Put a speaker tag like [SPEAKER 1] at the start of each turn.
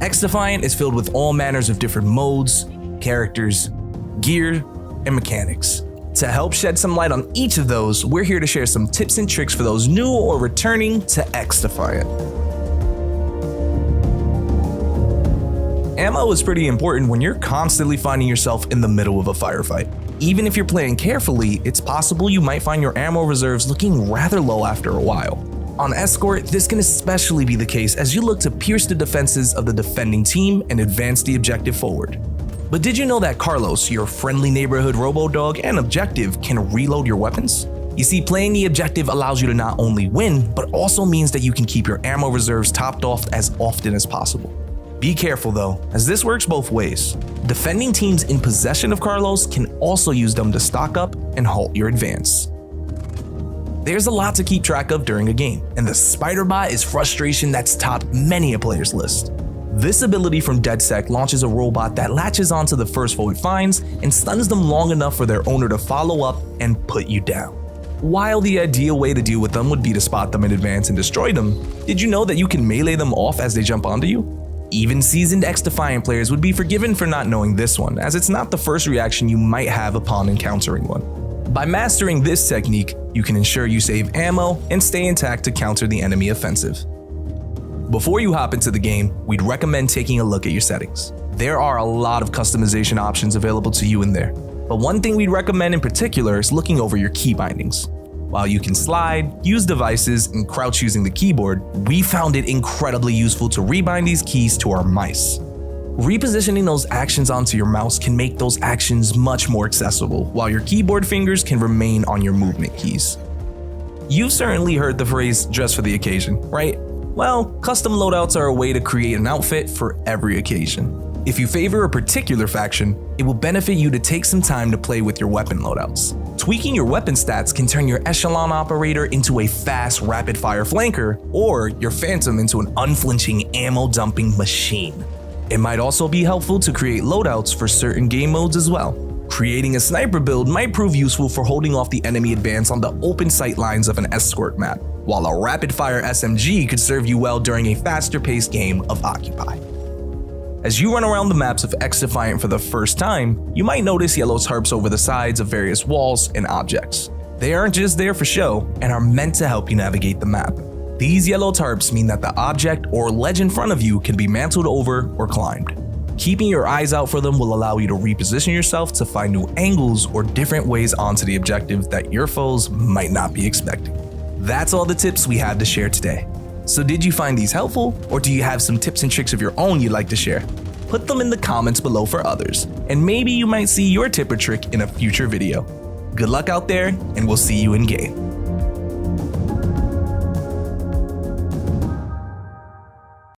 [SPEAKER 1] XDefiant is filled with all manners of different modes, characters, gear, and mechanics. To help shed some light on each of those, we're here to share some tips and tricks for those new or returning to XDefiant. Ammo is pretty important when you're constantly finding yourself in the middle of a firefight. Even if you're playing carefully, it's possible you might find your ammo reserves looking rather low after a while. On Escort, this can especially be the case as you look to pierce the defenses of the defending team and advance the objective forward. But did you know that Carlos, your friendly neighborhood robo-dog, and objective can reload your weapons? You see, playing the objective allows you to not only win, but also means that you can keep your ammo reserves topped off as often as possible. Be careful though, as this works both ways. Defending teams in possession of Carlos can also use them to stock up and halt your advance. There's a lot to keep track of during a game, and the Spider Bot is frustration that's topped many a player's list. This ability from DeadSec launches a robot that latches onto the first foe it finds and stuns them long enough for their owner to follow up and put you down. While the ideal way to deal with them would be to spot them in advance and destroy them, did you know that you can melee them off as they jump onto you? Even seasoned XDefiant players would be forgiven for not knowing this one, as it's not the first reaction you might have upon encountering one. By mastering this technique, you can ensure you save ammo and stay intact to counter the enemy offensive. Before you hop into the game, we'd recommend taking a look at your settings. There are a lot of customization options available to you in there, but one thing we'd recommend in particular is looking over your key bindings. While you can slide, use devices, and crouch using the keyboard, we found it incredibly useful to rebind these keys to our mice. Repositioning those actions onto your mouse can make those actions much more accessible, while your keyboard fingers can remain on your movement keys. You've certainly heard the phrase "dress for the occasion," right? Well, custom loadouts are a way to create an outfit for every occasion. If you favor a particular faction, it will benefit you to take some time to play with your weapon loadouts. Tweaking your weapon stats can turn your Echelon Operator into a fast, rapid-fire flanker, or your Phantom into an unflinching ammo-dumping machine. It might also be helpful to create loadouts for certain game modes as well. Creating a sniper build might prove useful for holding off the enemy advance on the open sight lines of an escort map, while a rapid-fire SMG could serve you well during a faster-paced game of Occupy. As you run around the maps of XDefiant for the first time, you might notice yellow tarps over the sides of various walls and objects. They aren't just there for show and are meant to help you navigate the map. These yellow tarps mean that the object or ledge in front of you can be mantled over or climbed. Keeping your eyes out for them will allow you to reposition yourself to find new angles or different ways onto the objective that your foes might not be expecting. That's all the tips we have to share today. So did you find these helpful, or do you have some tips and tricks of your own you'd like to share? Put them in the comments below for others, and maybe you might see your tip or trick in a future video. Good luck out there, and we'll see you in game.